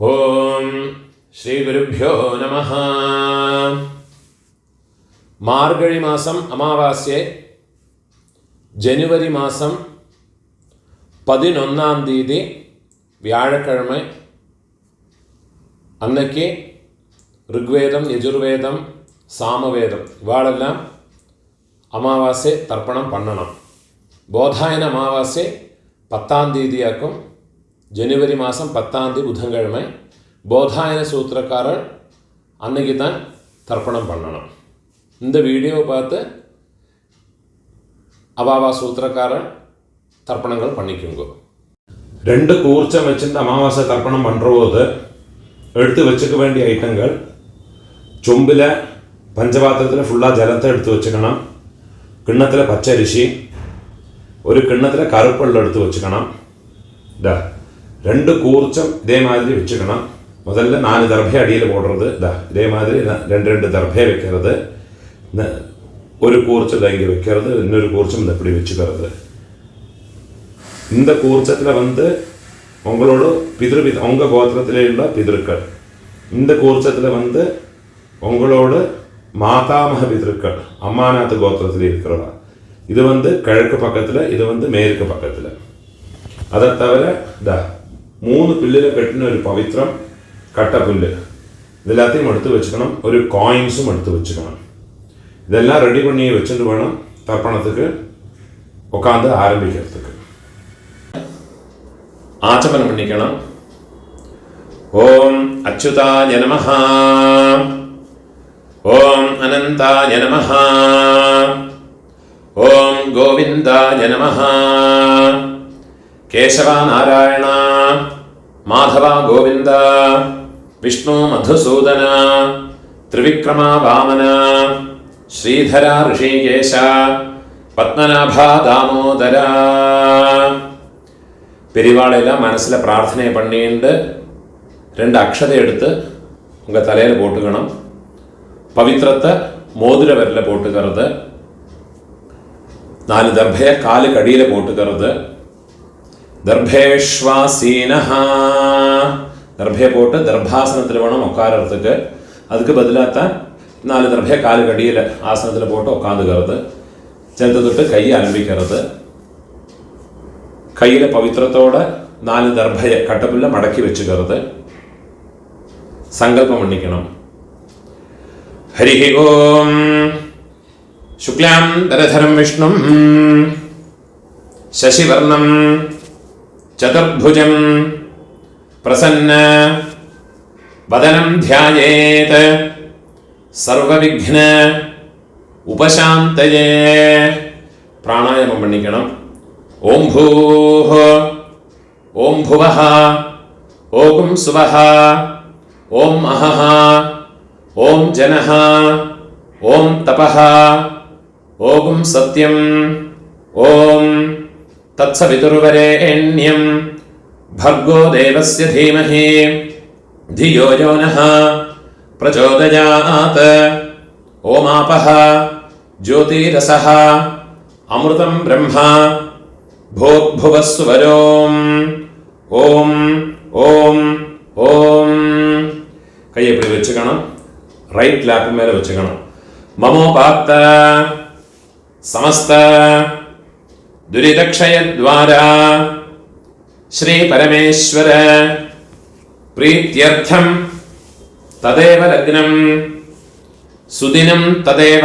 ഓം ശ്രീ ഗുരുഭ്യോ നമഃ. മാർഗഴി മാസം അമാവാസ്യ ജനുവരി മാസം 11 തീയതി വ്യാഴക്കിഴமை അന്നയ്ക്ക് ഋഗ്വേദം, യജുർവേദം, സാമവേദം ഇവാളെല്ലാം അമാവാസ്യ തർപ്പണം പണ്ണണം. ബോധായന അമാവാസ്യ 10 തീയതിയാക്കും. ஜனவரி மாதம் 10 புதன்கிழமை போதாயன சூத்திரக்காரர் அன்னைக்கு தான் தர்ப்பணம் பண்ணணும். இந்த வீடியோ பார்த்து அவாவா சூத்திரக்காரர் தர்ப்பணங்கள் பண்ணிக்கோங்க. 2 கூர்ச்சம் வச்சுட்டு அமாவாசை தர்ப்பணம் பண்ணுறபோது எடுத்து வச்சுக்க வேண்டிய ஐட்டங்கள், சொம்பில் பஞ்சபாத்திரத்தில் ஃபுல்லாக ஜலத்தை எடுத்து வச்சுக்கணும். கிண்ணத்தில் பச்சரிசி, ஒரு கிண்ணத்தில் கருப்பெள்ளு எடுத்து வச்சுக்கணும். 2 கூர்ச்சம் இதே மாதிரி வச்சுக்கணும். முதல்ல 4 தர்பை அடியில் போடுறது, இதே மாதிரி 2 தர்பை வைக்கிறது. ஒரு கூர்ச்சத்தை இங்கே வைக்கிறது, இன்னொரு கூர்ச்சம் இந்த இப்படி வச்சுக்கிறது. இந்த கூர்ச்சத்தில் உங்களோட உங்கள் கோத்திரத்திலே உள்ள பிதൃக்கள், இந்த கூர்ச்சத்தில் உங்களோட மாதாமக பிதൃக்கள், அம்மாநாத் கோத்திரத்தில் இருக்கிறவா. இது கிழக்கு பக்கத்தில், இது மேற்கு பக்கத்தில். அதை தவிர 3 பில்லில் கட்டின ஒரு பவித்திரம், கட்டப்புல்லு, இதெல்லாத்தையும் எடுத்து வச்சுக்கணும். ஒரு காயின்ஸும் எடுத்து வச்சுக்கணும். இதெல்லாம் ரெடி பண்ணி வச்சுட்டு வேணும் தர்ப்பணத்துக்கு உட்காந்து ஆரம்பிக்கிறதுக்கு. ஆச்சமனம் பண்ணிக்கணும். ஓம் அச்சுதாய நமஹ, ஓம் அனந்தாய நமஹ, ஓம் கோவிந்தாய நமஹ, கேசவ நாராயண, மாதவ கோவிந்த, விஷ்ணு மதுசூதன, திரிவிக்ரம வாமன, ஸ்ரீதர ரிஷிகேஷ, பத்மநாப தாமோதர. பெரியவாளெல்லாம் மனசில் பிரார்த்தனை பண்ணிட்டு 2 அக்ஷதை எடுத்து உங்கள் தலையில் போட்டுக்கணும். பவித்திரத்தை மோதிர விரலில் போட்டுக்கிறது. 4 தர்பையை காலுக்கு அடியில் போட்டுக்கிறது. தர்பேஷ்வாசீனஹ, தர்பையை போட்டு தர்பாசனத்தில் வேணும் உட்காரத்துக்கு. அதுக்கு பதிலாகத்தான் 4 தர்பையை காலுக்கு அடியில் ஆசனத்தில் போட்டு உட்காந்துக்கிறது. சேர்த்து தொட்டு கையை அலம்பிக்கிறது. கையில் பவித்திரத்தோட 4 தர்பையை கட்டப்புல்ல மடக்கி வச்சுக்கிறது. சங்கல்பம் பண்ணிக்கணும். ஹரி ஓம் சுக்லாம் தரதரம் விஷ்ணும் சசிவர்ணம் சதுர்புஜம் பிரசன்ன வதனம் த்யாயேத் சர்வவிக்ன உபசாந்தயே. பிராணாயாமம் பண்ணிக்கணும். ஓம் பூஹ, ஓம் புவஹ, ஓம் சுவஹ, ஓம் அஹஹ, ஓம் ஜனஹ, ஓம் தபஹ, ஓம் சத்யம், ஓம் தத்சவிதுர்வரேண்யம் भर्गो देवस्य धीमहि धियो यो नः प्रचोदयात्. ओमापः ज्योतिरसः अमृतं ब्रह्मा भूर्भुवस्सुवरोम्. ओम ओम ओम. கையை இப்படி வச்சுக்கணும். ரைட் லேப் மேலே வச்சுக்கணும். மமோபாத்த சமஸ்த दुरिदक्षयद्वारा श्री परमेश्वर प्रीत्यर्थम तदेव लग्नं सुदिनं तदेव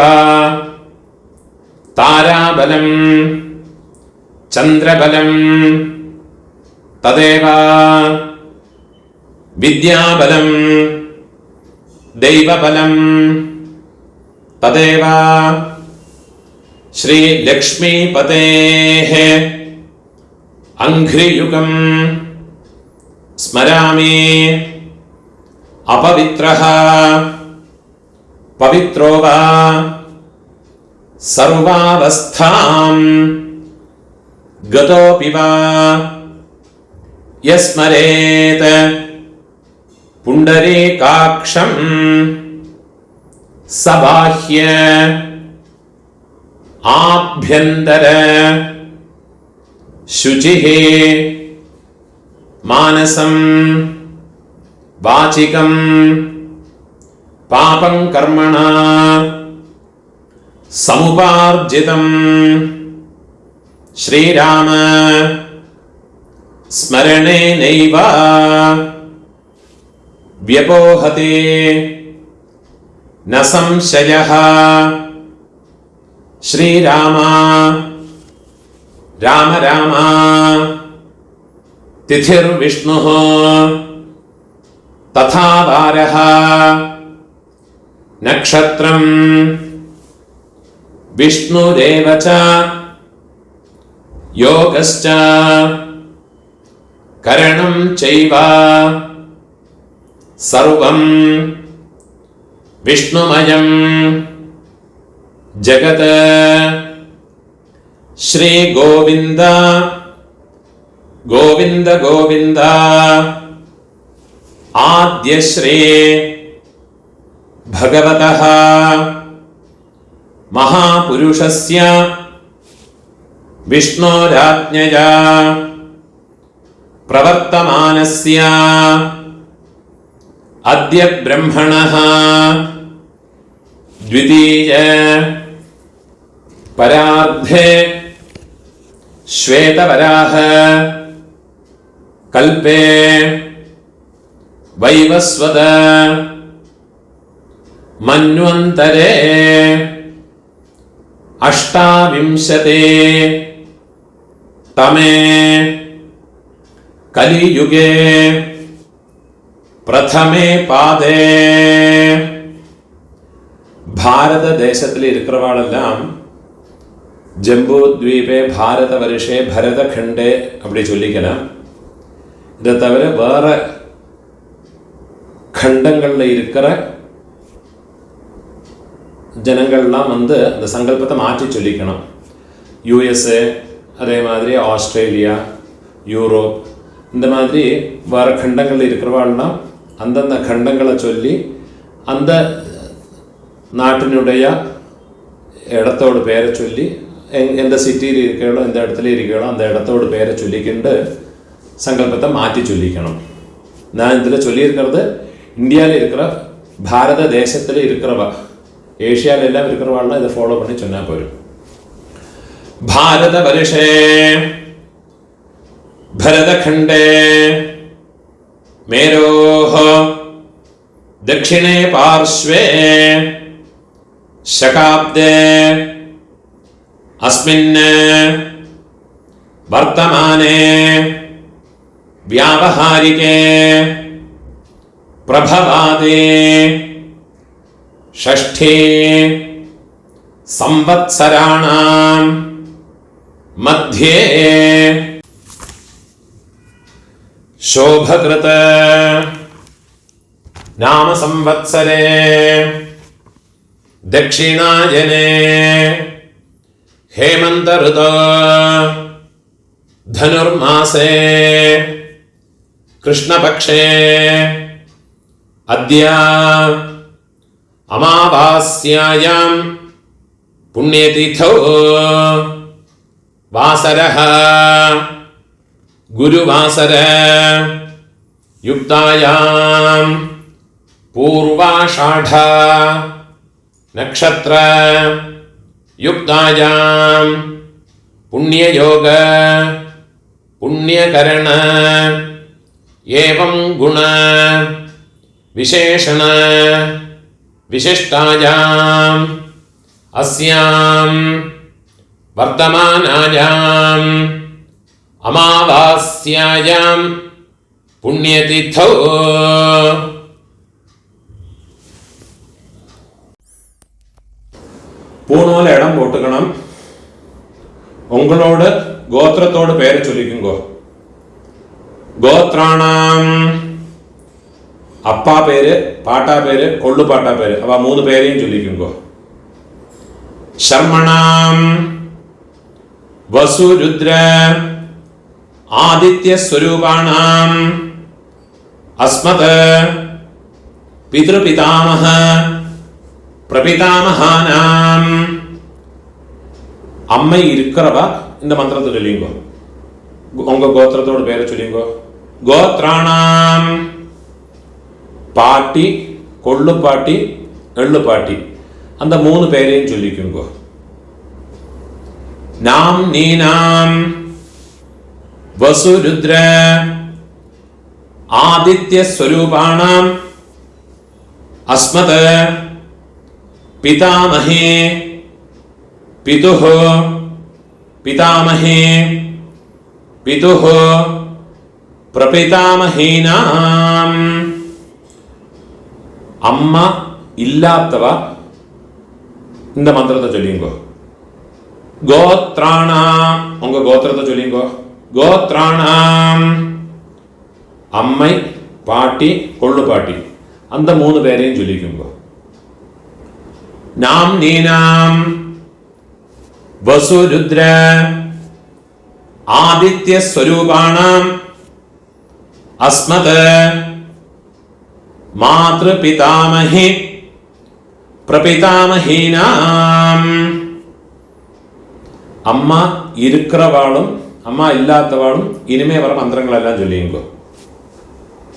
ताराबलं चंद्रबलं तदेव विद्याबलं दैवबलं तदेव श्री लक्ष्मीपतेः अंघ्रियुगं स्मरामि. अपवित्रः पवित्रो वा सर्वावस्थां गतोऽपि वा यस्मरेत् पुण्डरीकाक्षं सबाह्य आभ्यंतर शुचिः मानसं வாசிகம் பாபம் கர்மணா சமுபார்ஜிதம் ஸ்ரீராம ஸ்மரணேனைவ व्यपोहते न संशयः श्रीराम राम राम तिथिर्विष्णुः तथा वारः नक्षत्रं विष्णुरेव च योगश्च करणं चैव सर्वं विष्णुमयं जगत् श्री गोविंद गोविंद गोविंद आद्य श्री भगवतः महापुरुषस्य विष्णोराज्ञया प्रवर्तमानस्य अद्य ब्रह्मणः द्वितीय परार्धे श्वेतवराह कल्पे वैवस्वत मन्वन्तरे अष्टाविंशते तमे कलियुगे प्रथमे पादे भारत தேசத்தில் இருக்கிறவாளெல்லாம் ஜம்பூத்வீபே பாரத வருஷே பரதகண்டே அப்படி சொல்லிக்கலாம். இதை தவிர வேற கண்டங்களில் இருக்கிற ஜனங்கள்லாம் அந்த சங்கல்பத்தை மாற்றி சொல்லிக்கணும். யூஎஸ்ஏ, அதே மாதிரி ஆஸ்திரேலியா, யூரோப், இந்த மாதிரி வேற கண்டங்களில் இருக்கிறவாள்லாம் அந்தந்த கண்டங்களை சொல்லி அந்த நாட்டினுடைய இடத்தோட பேரை சொல்லி எந்த சிட்டியில் இருக்கிறோ எந்த இடத்துல இருக்கிறோ அந்த இடத்தோட பேரை சொல்லிக்கிண்டு சங்கல்பத்தை மாற்றி சொல்லிக்கணும். நான் இதில் சொல்லியிருக்கிறது இந்தியாவில் இருக்கிற பாரத தேசத்தில் இருக்கிறவா, ஏஷியாவில் எல்லாம் இருக்கிறவாள்லாம் இதை ஃபாலோ பண்ணி சொன்னால் போயிடும். பாரத வருஷே भरतखंडे मेरोः दक्षिणे पार्श्वे शकाब्दे अस्मिन् वर्तमाने व्यावहारिके प्रभवादे षष्ठे संवत्सराणां मध्ये शोभकृत नाम संवत्सरे दक्षिणायने हेमंत ऋतु धनुर्मासे कृष्णपक्षे अद्य अमावास्यायां पुण्यतिथौ वासरः गुरुवासर युक्तायां पूर्वाषाढ़ नक्षत्र युक्तायां पुण्ययोग पुण्यकरण एवं गुण विशेषण विशिष्टायां अस्यां वर्तमानायां अमावास्यायां पुण्यतिथौ பூணூல இடம் போட்டுக்கணும். உங்களோட கோத்திரத்தோட பேரை சொல்லிக்குங்கோ. கோத்ராணாம் அப்பா பேரு, பாட்டா பேரு, கொள்ளு பாட்டா பேரு, அவ 3 பேரையும் சொல்லிக்குங்கோ. சர்மணாம் வசு ருத்ர आदित्य स्वरूपाणां अस्मत् पितृपितामह प्रपितामहानां अम्मै इरुक्करवा இந்த மந்திரத்தை சொல்லிங்கோ. உங்க கோத்திரத்தோட பேரை சொல்லிங்கோ. கோத்ராணாம் பாட்டி, கொள்ளுப்பாட்டி, எள்ளுப்பாட்டி அந்த 3 பேரையும் சொல்லிக்குங்கோ. நாம் நீனாம் வசுருத்ர ஆதித்ய ஸ்வரூபாணாம் அஸ்மத் பிதாமஹே பிதுஹ பிதாமஹே பிதுஹ பிரபிதாமஹீனாம். அம்மா இல்லாதவ இந்த மந்திரத்தை சொல்லிங்கோ. கோத்ராணாம், உங்க கோத்திரத்தை சொல்லிங்கோ. கோத்ராணாம், அம்மை, பாட்டி, கொள்ளு பாட்டி அந்த 3 பேரையும் சொல்லிக்குங்கோ. நாம் நீனாம் வசுருத்ர ஆதித்ய ஸ்வரூபாணாம் அஸ்மத் மாத்ரு பிதாமஹி பிரபிதாமஹீனாம். அம்மா இருக்கிறவாளும் அம்மா இல்லாதவாளும் இனிமே வர மந்திரங்களெல்லாம் சொல்லியுங்கோ.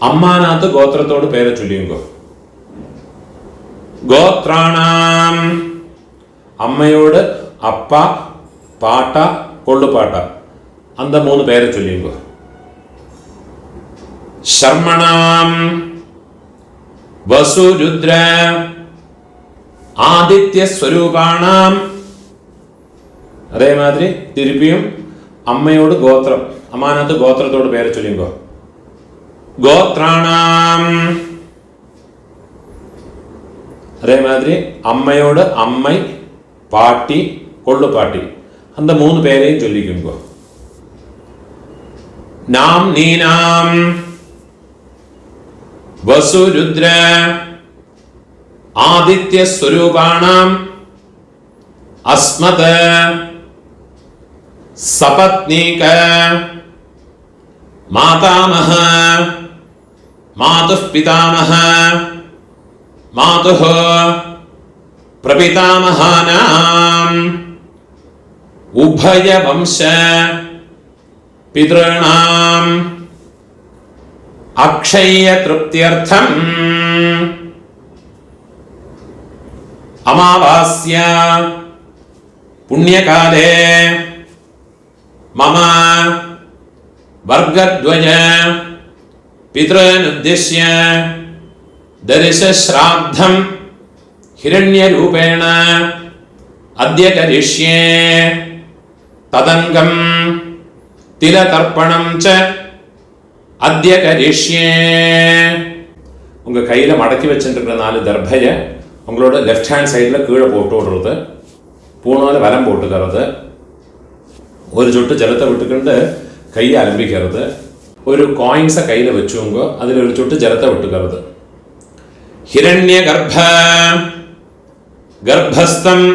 அம்மாநாத்து கோத்திரத்தோடு பேரை சொல்லியுங்கோ. கோத்ராணாம், அம்மையோடு அப்பா, பாட்டா, கொள்ளு பாட்டா அந்த 3 பேரை சொல்லியுங்கோ. சர்மணாம் வசுருத்ர ஆதித்ய ஸ்வரூபாணாம். அதே மாதிரி திருப்பியும் அம்மையோடு கோத்திரம், அம்மாநாத்து கோத்திரத்தோடு பேரை சொல்லிங்கோ. கோத்ராணாம், அதே மாதிரி அம்மையோடு அம்மை, பாட்டி, கொள்ளு பாட்டி அந்த 3 பேரையும் சொல்லிக்குங்கோ. நாம் நீனாம் வசுருத்ர ஆதித்ய ஸ்வரூபாணாம் அஸ்மத் சபத்னீக மாதாமஹ மாதுः பிதாமஹ மாதுः பிரபிதாமஹானாம் உபய வம்ச பித்ருணாம் அக்ஷய திருப்தியர்த்தம் அமாவாஸ்யா புண்ணியகாலே மம வர்கத்வய பித்ருனுத்திஷ்ய தரிசஸ்ராத்தம் ஹிரண்யரூபேண அத்ய கரிஷ்யே ததங்கம் திலதர்ப்பணம் ச அத்ய கரிஷ்யே. உங்க கையில மடக்கி வச்சுருக்கிற 4 தர்பைய உங்களோட லெஃப்ட் ஹேண்ட் சைடில் கீழே போட்டு விடுறது, பூணால வலம் போட்டுக்கிறது, ஒரு சொட்டு ஜலத்தை விட்டுக்கிண்டு கையை அலம்பிக்கிறது, ஒரு காயின்ஸை கையில் வச்சுங்க, அதில் ஒரு சொட்டு ஜலத்தை விட்டுக்கிறது. ஹிரண்ய கர்ப்ப கர்ப்பஸ்தம்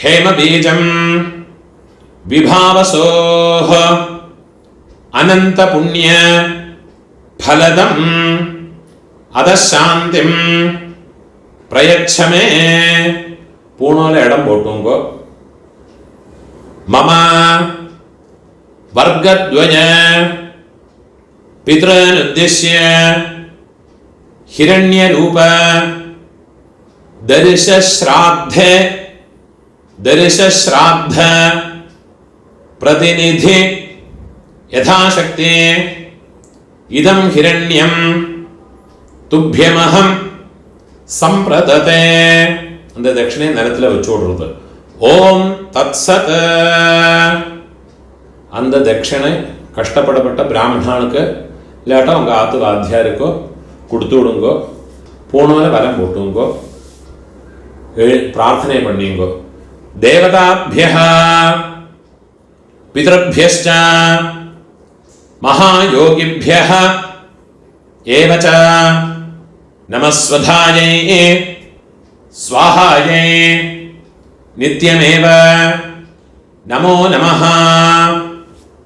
ஹேம பீஜம் விபாவசோஹ அனந்த புண்ணிய ஃபலதம் அதசாந்திம் பிரயச்சமே. பூணால இடம் போட்டுங்கோ. மம வர்கத்வய பித்ருனுத்திஷ்ய ஹிரண்யரூப தரிசஸ்ராத்த பிரதிநிதி யதாசக்தி இதம் ஹிரண்யம் துப்யமஹம் சம்பிரததே. அந்த தட்சிணை நிலத்தில் வச்சு விடுறது. ஓம் தத்சத். அந்த தட்சிணை கஷ்டப்படப்பட்ட பிராமணனுக்கு இல்லாட்டா உங்கள் ஆத்து வாத்தியாருக்கோ கொடுத்து விடுங்கோ. பூணால வலம் போட்டுங்கோ, பிரார்த்தனை பண்ணிங்கோ. தேவதாபியः பிதృभ्यश्च மகாயோகிभ्यः ஏவ ச நமஸ்வதாயை ஸ்வாஹாயை நித்யமேவ நமோ நமஹ.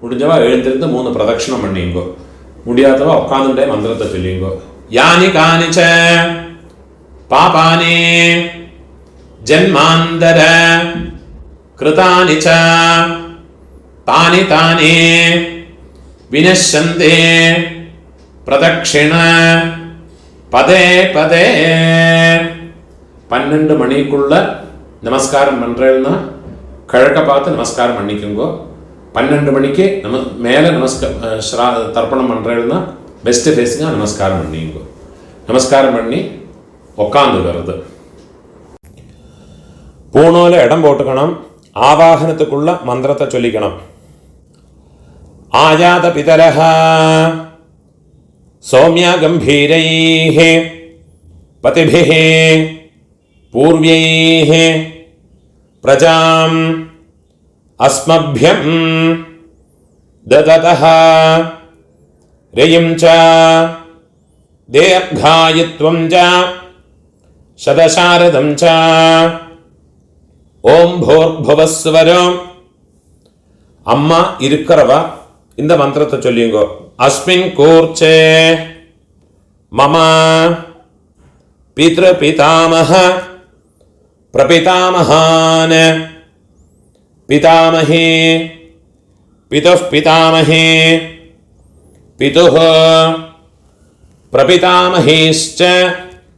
முடிஞ்சவா எழுந்திருந்து 3 பிரதட்சணம் பண்ணிங்கோ. முடியாதவா உட்காந்துட்டே மந்திரத்தை சொல்லிங்கோ. யானி கானிச்ச பாபானி ஜன்மாந்தர கிருதானி ச தானி தானி வினஷ்யந்தே பிரதக்ஷிண பதே பதே 12 மணிக்குள்ள நமஸ்காரம் பண்றேன்னா கிழக்க பார்த்து நமஸ்காரம் பண்ணிக்குங்கோ. 12 மணிக்கு மேலே தர்ப்பணம் பண்றேன்னா பெஸ்ட் ஃபேஸிங்காக நமஸ்காரம் பண்ணிங்கோ. நமஸ்காரம் பண்ணி உக்காந்து வருது. பூணோல இடம் போட்டுக்கணும். ஆவாகனத்துக்குள்ள மந்திரத்தை சொல்லிக்கணும். ஆயாத பிதரஹ சௌமியா கம்பீரைஹ பதிபிஹ பூர்வைஹ பிரஜாம் அஸ்மப்யம் தததஹ ரயம் ச தீர்காயுத்வம் ச சதசாரதம் ச ஓம் பூர்புவஸ்வரம். அம்மா இருக்கிறவ இந்த மந்திரத்தை சொல்லிங்கோ. அஸ்மின் கூர்ச்சே மம பித்ரு பிதாமஹ பிரபிதாமஹான் பிதாமஹே பிதுஃப் பிதாமஹே பிதுஹ பிரபிதாமஹேஷ்ச.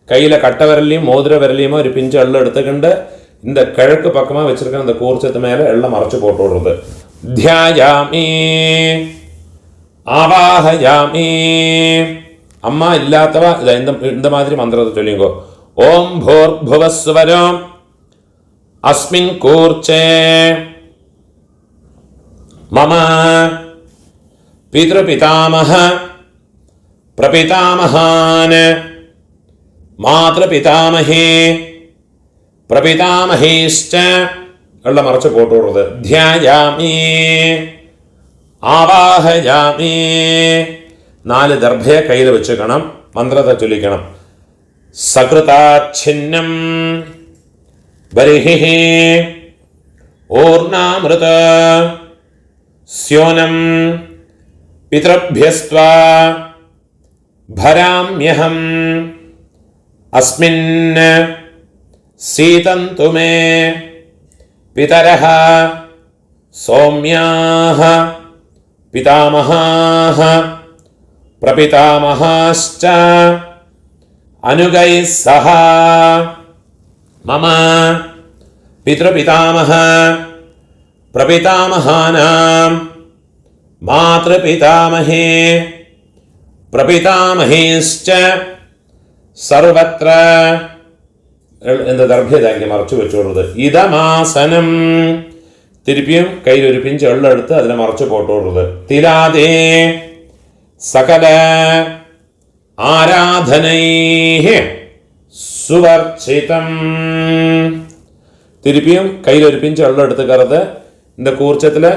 கையில் கட்ட விரலையும் மோதிர விரலையுமோ ஒரு பிஞ்சு எள்ளு எடுத்துக்கிண்டு இந்த கிழக்கு பக்கமாக வச்சிருக்கிற இந்த கூர்ச்சத்து மேலே எல்லாம் மறைச்சு போட்டு விடுறது. தியாயாமி ஆவாஹயாமி. அம்மா இல்லாதவ இந்த மாதிரி மந்திரத்தை சொல்லிங்கோ. ஓம் பூர்புவஸ்வரம் அஸ்மின் கூர்ச்சே மம பித்ரு பிதாமஹ பிரபிதாமஹான் மாத்ரு பிதாமஹே பிரபிதாமஹேஷ்ச எல்லாம் மறைச்சு போட்டு விடுறது. தியாயாமி ஆவாஹயாமி. 4 தர்பையை கையில் வச்சுக்கணும். மந்திரத்தை சொல்லிக்கணும். சக்ருதாச்சின்னம் பரிஹி ஓர்ணாமிருத ஸ்யோனம் பித்ருப்யஸ்த்வா பராம்யஹம் அஸ்மின் சீதந்து மே பிதரஹ சௌம்யாஹ பிதாமஹாஹ பிரபிதாமஹாஷ்ச அனுகைः சஹ. மம பித்ருபிதாமஹ பிரபிதாமஹானாம் மாத்ருபிதாமஹே பிரபிதாமஹேஷ்ச சர்வத்ர. இந்த தர்பையை இங்கே மறைச்சு வச்சு விடுறது. இதமாசனம். திருப்பியும் கையில் ஒரு பிஞ்சு எள்ள எடுத்து அதில் மறைச்சு போட்டு விடுறது. திலாதே சகல ஆராதனை சுவர்ச்சிதம். திருப்பியும் கையில் ஒரு பிஞ்சு எள்ள எடுத்துக்கிறது. இந்த கூர்ச்சத்தில்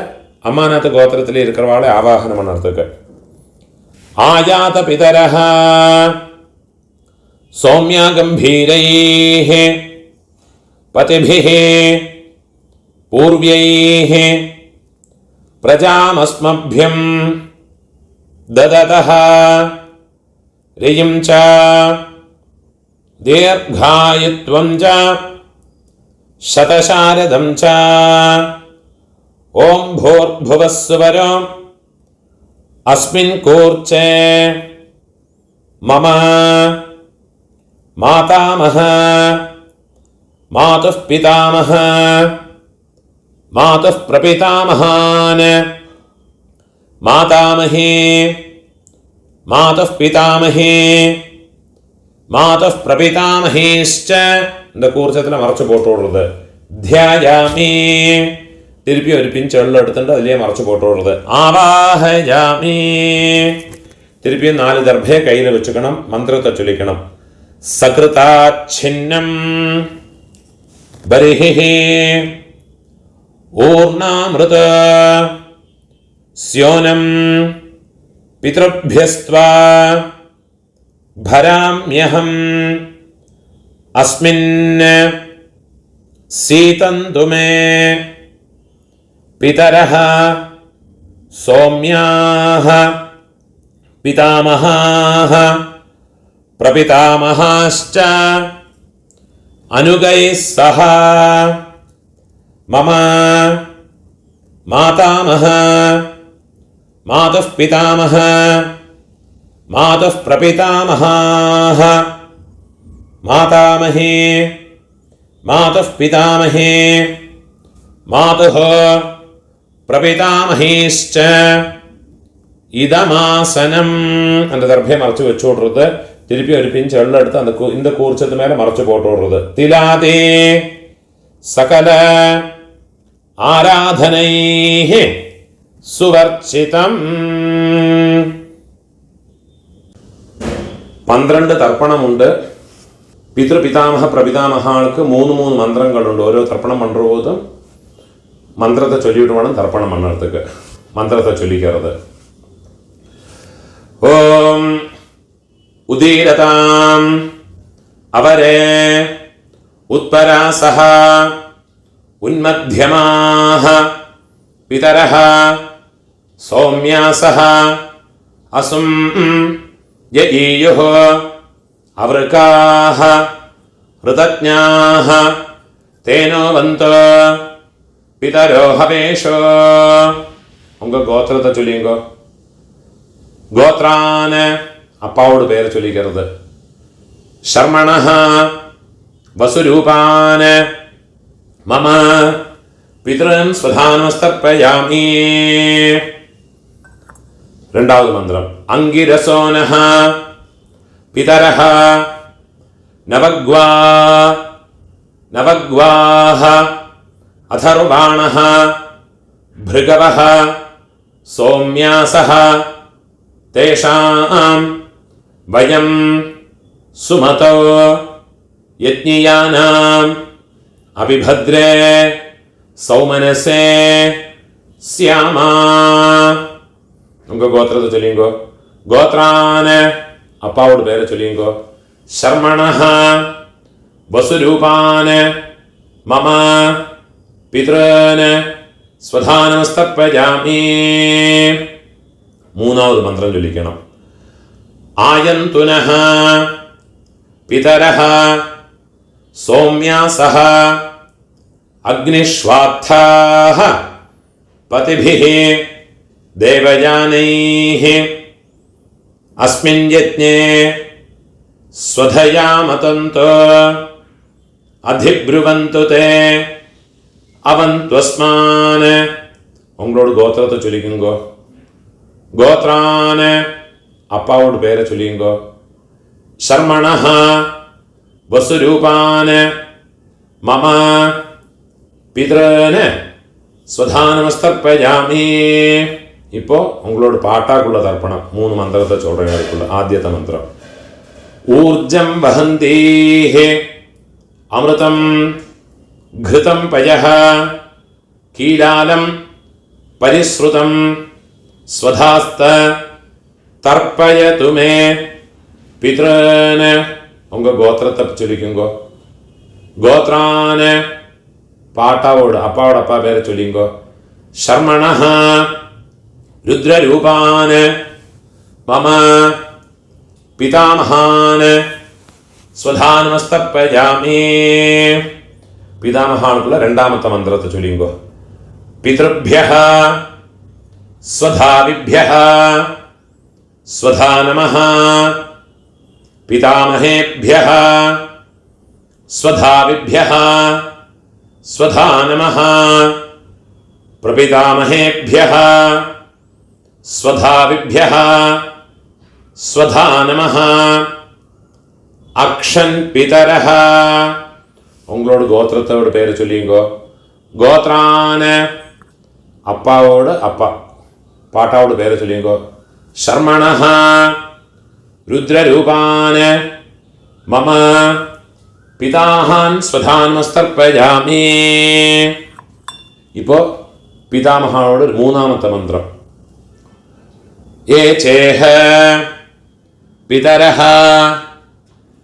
அம்மாநாத் கோத்திரத்தில் இருக்கிறவாளை ஆவாகனம் பண்ணுறதுக்கு. ஆயாத பிதரஹ சௌமியா கம்பீரைஹ பதிபிஹ பூர்வைஹ பிரஜாமஸ்மப்யம் தததஹ ரயம் ச தீர்காயுத்வம் ச சதசாரதம் ச ஓம் பூர்புவஸ்வரம் அஸ்மின் கூர்ச்சே மம மாதாமஹ மாதுஃ பிதாமஹ மாதுஃ பிரபிதாமஹான் மாதாமஹே மாதுஃ பிதாமஹே மாதுஃ பிரபிதாமஹேஷ்ச. இந்த கூர்ச்சத்தில் மறைச்சு போட்டு விடுறது. தியாயாமி. திருப்பி ஒரு பிஞ்சு எள்ள எடுத்துட்டு அதிலேயே மறைச்சு போட்டு விடுறது. ஆவாஹயாமி. திருப்பியும் 4 தர்பையை கையில் வச்சுக்கணும். மந்திரத்தை சொல்லிக்கணும். சக்ருதாச்சின்னம் பரிஹி ஊர்ணாமிருத ஸ்யோனம் பித்ருப்யஸ்த்வா பராம்யஹம் அஸ்மின் சீதந்து மே பிதரஹ சௌம்யாஹ பிதாமஹாஹ பிரபிதாமஹாஷ்ச அனுகைः சஹ. மம மாதாமஹ மாதுஃ பிதாமஹ मातुः प्रपितामहाः मातामहे मातुः पितामहे मातुः प्रपितामहेश्च இதமாசனம். அந்த தர்பையை மறைச்சு வச்சு விடுறது. திருப்பி ஒரு பிஞ்சு எள்ள எடுத்து அந்த இந்த கூர்ச்சத்து மேல மறைச்சு போட்டு விடுறது. திலாதே சகல ஆராதனை சுவர்ச்சிதம். 12 തർപ്പണമുണ്ട്. പിതൃപിതാമഹ പ്രപിതാമഹാൾക്ക് 3 മന്ത്രങ്ങളുണ്ട്. ഓരോ തർപ്പണം പണ്ടുപോതും മന്ത്രത്തെ ചൊല്ലിയിട്ട് വേണം തർപ്പണം പണ്ണത്തേക്ക്. മന്ത്രത്തെ ചൊല്ലിക്കരുത്. ഓം ഉദീരതാം അവരേ ഉത്പരാസഹ ഉന്മധ്യമാഹ പിതരഃ സൗമ്യാസഹ അസും യഈയുഃ അവൃകാഃ ഋതജ്ഞാഃ തേനോ വന്തോ പിതരോ ഹവേഷോ. உங்க கோத்திரத்தை சொல்லிங்கோ. கோத்ரான அப்பாவோட பேரை சொல்லிக்கிறது. ஷர்மணஹ வசுரூபான மம பித்ரன் ஸ்வதானமஸ்தர்ப்பயாமி. ரெண்டாவது மந்திரம். அங்கிரசோனஹ பிதரஹ நவக்வா நவக்வாஹ அதர்வாணஹ भृगवः सौम्यासः तेषां वयं सुमतो यज्ञियानाम् अभिभद्रे सौमनसे स्यामा. उंग गोत्रத்தை சொல்லிங்கோ. கோத்ரான அப்பாவோட பேரை சொல்லிங்கோ. शर्मणः वसुरूपान मम पितॄन् സ്വധാനമസ്തർപ്പയാമി. മൂന്നാമത് മന്ത്രം ചൊല്ലിക്കണം. ആയന്തുനഃ പിതരഃ സൗമ്യാസഃ അഗ്നിഷ്വാത്ഥാഃ പതിഭിഃ ദേവയാനൈഃ അസ്മിൻ യജ്ഞേ സ്വധയാ മതന്തോ അധിബ്രുവന്തു തേ അവന്ത്വസ്മാൻ. உங்களோட கோத்திரத்தை சொல்லிக்குங்கோ. கோத்ரான அப்பாவோட பேரை சொல்லிங்கோ. ஷர்மணஹ வசுரூபான மம பித்ரன் ஸ்வதானமஸ்தர்ப்பயாமி. இப்போ உங்களோட பாட்டாக்குள்ள தர்ப்பணம் 3 மந்திரத்தை சொல்றேன். அதுக்குள்ள ஆദ്യത്തെ மந்திரம். ஊர்ஜம் வஹந்தீஹ அமிர்தம் घृतं पयः कीलालं परिश्रुतं स्वधास्त तर्पयतु मे पितॄन्. உங்க கோத்திரத்தை சொல்லிக்குங்கோ. கோத்ரான் பாட்டாவோட அப்பாவோட அப்பா பேரை சொல்லிங்கோ. ஷர்மணஹ ருத்ரரூபான் மம பிதாமகான் ஸ்வதானமஸ்தர்ப்பயாமி. பிதாமகானுக்குள்ள ரெண்டாமத்த மந்திரத்தை சொல்லிங்கோ. பித்ருभ्यः ஸ்வதாவிभ्यः ஸ்வதா நமः பிதாமஹேभ्यः ஸ்வதாவிभ्यः ஸ்வதா நமः பிரபிதாமஹேभ्यः ஸ்வதாவிभ्यः ஸ்வதா நமः அக்ஷன் பிதரः. உங்களோட கோத்திரத்தோட பேரை சொல்லிங்கோ. கோத்ரான அப்பாவோட அப்பா பாட்டாவோட பேரை சொல்லிங்கோ. ஷர்மணஹ ருத்ரரூபான மம பிதாஹான் ஸ்வதானமஸ்தர்ப்பயாமி. இப்போ பிதாமகானோட 3ஆமத்த மந்திரம். ஏ சேஹ பிதரஹ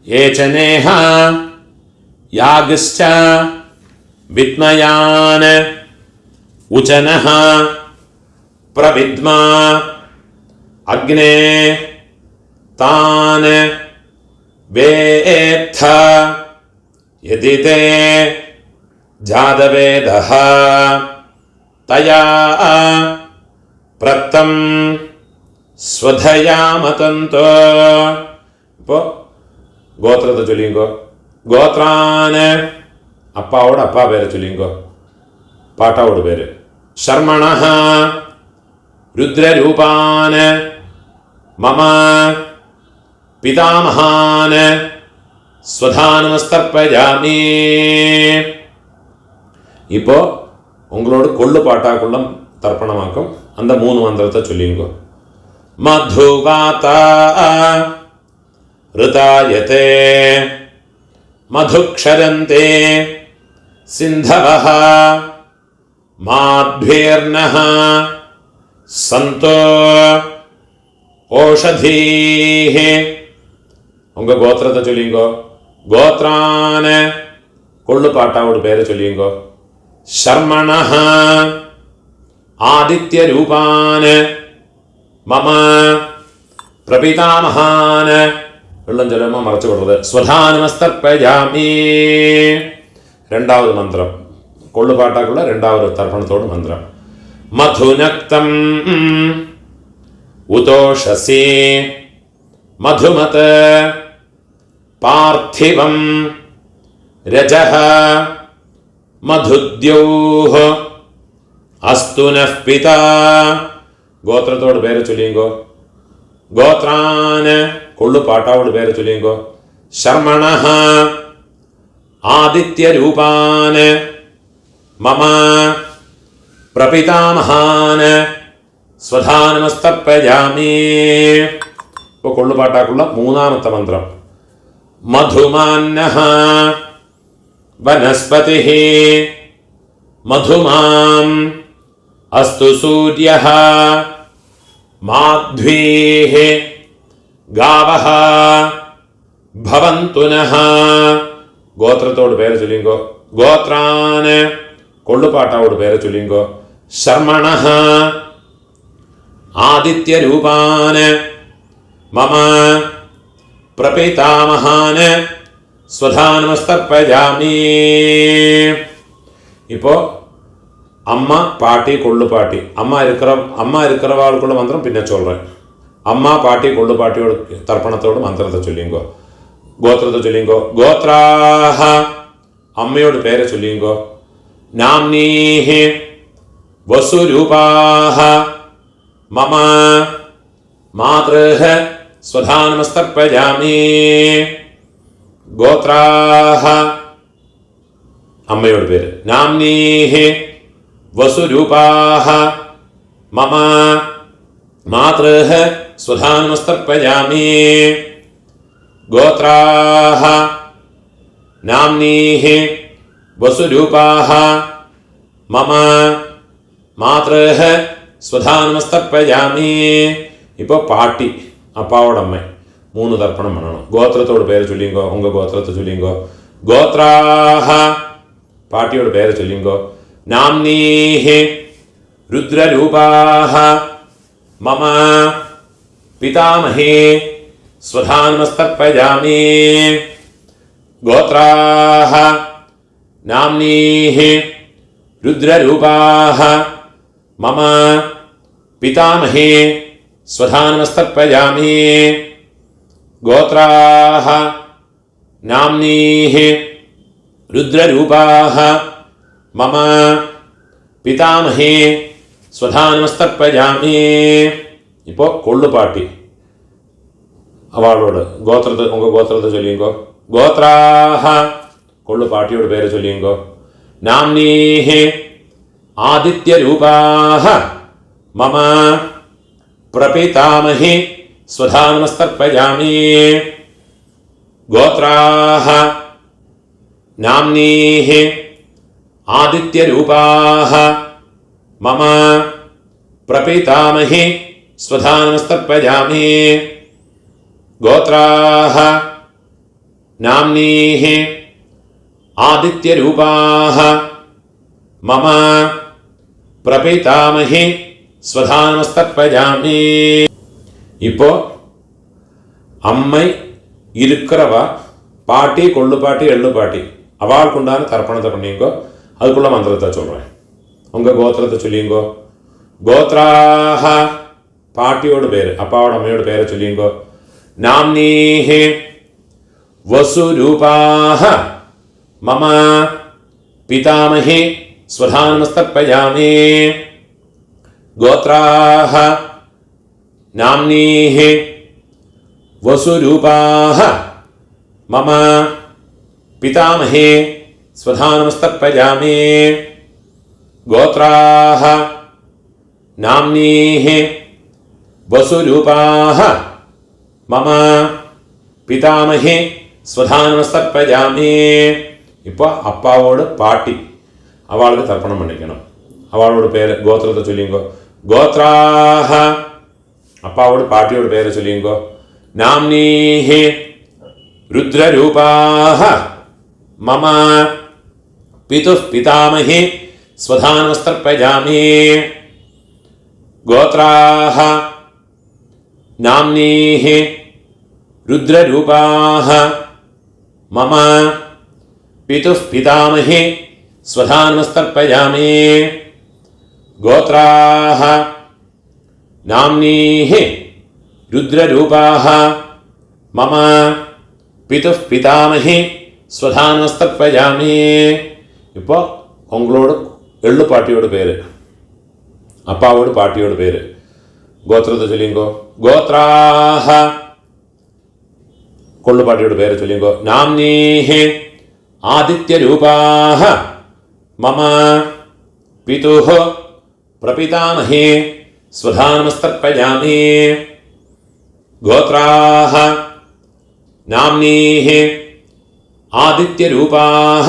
ஏ சனேஹ யாகஸ்ச வித்மயான் உச்சனஹ பிரவித்மா அக்னே தான் வேத்த யதிதே ஜாதவேதஹ தயா பிரத்தம் സ്വധയാമതന്തോ. ഇപ്പോൾ ഗോത്രത്തെ ചൊല്ലിങ്കോ. ഗോത്രാന് അപ്പാവോട് അപ്പാ പേരെ ചൊല്ലിങ്കോ, പാട്ടാവോട് പേര്. ശർമ്മണ രുദ്രരൂപാന് മമ പിതാമഹാന് സ്വധാനമസ്തർപ്പയാമി. இப்போ உங்களோட கொள்ளு பாட்டாக்குள்ள தர்ப்பணமாக்கும் அந்த 3 மந்திரத்தை சொல்லிங்கோ. மதுவாதா ருதாயதே மதுக்ஷரந்தே சிந்தவஹ மாத்வீர்ணஹ சந்தோ ஓஷதீஹி. உங்க கோத்திரத்தை சொல்லிங்கோ. கோத்ரான கொள்ளு பாட்டாவோட பேரை சொல்லிங்கோ. ശർമ്മണഃ ആദിത്യരൂപാന് മമ പ്രപിതാമഹാന്. വെള്ളം ചെല്ലുമ്പോൾ മറച്ചു കൊടുത്തത്. സ്വധാനമസ്തർപ്പയാമി. രണ്ടാമത് മന്ത്രം കൊള്ളുപാട്ടാക്കുള്ള രണ്ടാമത് തർപ്പണത്തോട് മന്ത്രം. മധുനക്തം ഉതോഷസി മധുമത് പാർത്ഥിവം രജഃ മധുദ്യോഹ അസ്തു നഃ പിതാ. ഗോത്രത്തോട് പേര് ചൊല്ലിങ്കോ. ഗോത്രാന് കൊള്ളു പാട്ടാവോട് പേര് ചൊല്ലിങ്കോ. ശർമ്മണഃ ആദിത്യരൂപാന് മമ പ്രപിതാമഹാന് സ്വധാനമസ്തർപ്പയാമി. ഇപ്പോൾ കൊള്ളുപാട്ടാക്കുള്ള മൂന്നാമത്തെ മന്ത്രം. മധുമാന്നഃ വനസ്പതിഃ മധുമാം അസ്തു സൂര്യഃ മാധ്വീഃ ഗാവഃ ഭവന്തു നഃ. ഗോത്രത്തോട് പേര് ചൊല്ലിങ്കോ. ഗോത്രാന് കൊള്ളുപാട്ടാവോട് പേര് ചൊല്ലിങ്കോ. ശർമ്മണഃ ആദിത്യരൂപാന് മമ പ്രപിതാമഹാന് സ്വധാനമസ്തർപ്പയാമി. இப்போ அம்மா பாட்டி கொள்ளு பாட்டி அம்மா இருக்கிறவாளுக்குள்ள மந்திரம் பின்ன சொல்கிறேன். அம்மா பாட்டி கொள்ளு பாட்டியோட தர்ப்பணத்தோடு மந்திரத்தை சொல்லிங்கோ. கோத்திரத்தை சொல்லிங்கோ. கோத்ராஹ அம்மையோட பேரை சொல்லிங்கோ. நாம்னீஹ வசுரூபாஹ மம மாத்ருஹ സ്വധാനമസ്തർപ്പയാമി. ഗോത്രാഹ അമ്മയോട് പേര്. നാംനീഹി വസുരൂപാഹ മമ മാതൃഹ സ്വധാനമസ്തർപ്പയാമി. ഗോത്രാഹ നാംനീഹി വസുരൂപാഹ മമ മാതൃഹ സ്വധാനമസ്തർപ്പയാമി. ഇപ്പോൾ പാട്ടി അപ്പാവോടമ്മ 3 തർപ്പണം വേണം. ഗോത്രത്തോട് പേര് ചൊല്ലിങ്കോ. ഉങ്ക ഗോത്രത്തെ ചൊല്ലിങ്കോ. ഗോത്രാഹ പാട്ടിയോട് പേര് ചൊല്ലിങ്കോ. നാംനീഹി രുദ്രരൂപാഹ മമ പിതാമഹേ സ്വധാനമസ്തർപ്പയാമി. ഗോത്രാഹ നാംനീഹി രുദ്രരൂപാഹ മമ പിതാമഹേ സ്വധാനമസ്തർപ്പയാമി. ഗോത്രാഹ നാംനീഹി രുദ്രരൂപാഹ മമ പിതാമഹേ സ്വധാനമസ്തർപ്പയാമി. ഇപ്പോൾ കൊള്ളുപാട്ടി അവളോട് ഉങ്ക ഗോത്രത്തെ ചൊല്ലിങ്കോ. ഗോത്രാഹ കൊള്ളുപാട്ടിയോട് പേര് ചൊല്ലിങ്കോ. നാംനീഹി ആദിത്യരൂപാഹ മമ പ്രപിതാമഹേ സ്വധാനമസ്തർപ്പയാമി. ഗോത്രാഹ നാംനീഹി ആദിത്യരൂപാഹ മമ പ്രപിതാമഹേ സ്വധാനമസ്തർപ്പയാമി. ഗോത്രാഹ നാംനീഹി ആദിത്യരൂപാഹ മമ പ്രപിതാമഹേ സ്വധാനമസ്തർപ്പയാമി. இப்போ அம்மை இருக்கிறவ பாட்டி கொள்ளுப்பாட்டி எள்ளுப்பாட்டி அவளுக்குண்டான தர்ப்பணத்தை பண்ணிங்கோ. அதுக்குள்ள மந்திரத்தை சொல்கிறேன். உங்கள் கோத்திரத்தை சொல்லிங்கோ. கோத்ராஹ പാട്ടിയോട് പേര്, അപ്പാവോട് അമ്മയോട് പേര് ചൊല്ലിയുമ്പോ നാംനീഹി വസുരൂപാഹ മമ പിതാമഹി സ്വധാനമസ്തർപ്പയാമി ഗോത്രാഹ നാംനീഹി വസുരൂപാഹ മമ പിതാമഹി സ്വധാനമസ്തർപ്പയാമി ഗോത്രാഹ നാംനീഹി വസുരൂപാഹ മമ പിതാമഹി സ്വധാനമസ്തർപ്പയാമി. ഇപ്പോൾ അപ്പാവോട് പാട്ടി അവൾക്ക് തർപ്പണം പണിക്കണം. അവളോട് പേര് ഗോത്രത്തെ ചൊല്ലിയുമ്പോ ഗോത്രാഹ, അപ്പാവോട് പാട്ടിയോട് പേര് ചൊല്ലിയുമ്പോ നാംനീഹി രുദ്രരൂപാഹ മമ പിതുഃ പിതാമഹി സ്വധാനമസ്തർപ്പയാമി ഗോത്രാഹ നാംനീഹി രുദ്രരൂപാഹ മമ പിതുഃ പിതാമഹി സ്വധാനമസ്തർപ്പയാമി ഗോത്രാഹ നാംനീഹി രുദ്രരൂപാഹ മമ പിതുഃ പിതാമഹി സ്വധാനമസ്തർപ്പയാമി. ഇപ്പോൾ ഉങ്ങളോട് എള്ളുപാട്ടിയോട് പേര്, അപ്പാവോട് പാട്ടിയോട് പേര്. ഗോത്രത്തെ ചൊല്ലിങ്കോ ഗോത്രാഹ, കൊള്ളുപാട്ടിയോട് പേര് ചൊല്ലിങ്കോ നാംനീഹി ആദിത്യരൂപാഹ മമ പിതുഃ പ്രപിതാമഹി സ്വധാനമസ്തർപ്പയാമി ഗോത്രാഹ നാംനീഹി ആദിത്യരൂപാഹ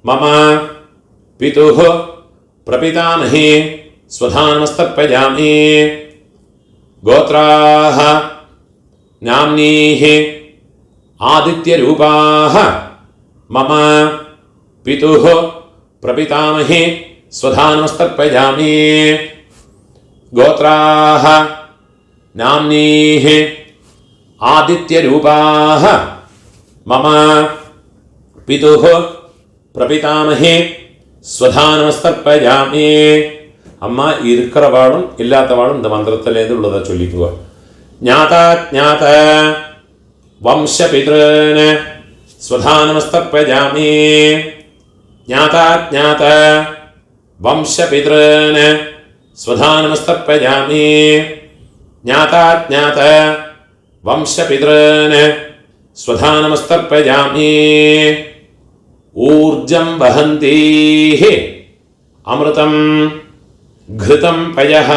മമ പിതുഃ പ്രപിതാമഹി സ്വധാനമസ്തർപ്പയാമി ഗോത്രാഹ നാംനീഹി ആദിത്യരൂപാഹ മമ പിതുഃ പ്രപിതാമഹി സ്വധാനമസ്തർപ്പയാമി ഗോത്രാഹ നാംനീഹി ആദിത്യരൂപാഹ മമ പിതുഃ പ്രപിതാമഹി സ്വധാനമസ്തർപ്പയാമി. അമ്മ ഇരിക്കറവാളും ഇല്ലാത്തവാളും இந்த മന്ത്രത്തിലേത് ഉള്ളതാ ചൊല്ലിക്കുക. ജ്ഞാതാജ്ഞാത വംശപിതॄന് സ്വധാനമസ്തർപ്പയാമി ജ്ഞാതാജ്ഞാത വംശപിതॄന് സ്വധാനമസ്തർപ്പയാമി ജ്ഞാതാജ്ഞാത വംശപിതॄന് സ്വധാനമസ്തർപ്പയാമി. ഊർജം വഹന്തീഃ അമൃതം ഘൃതം പയഃ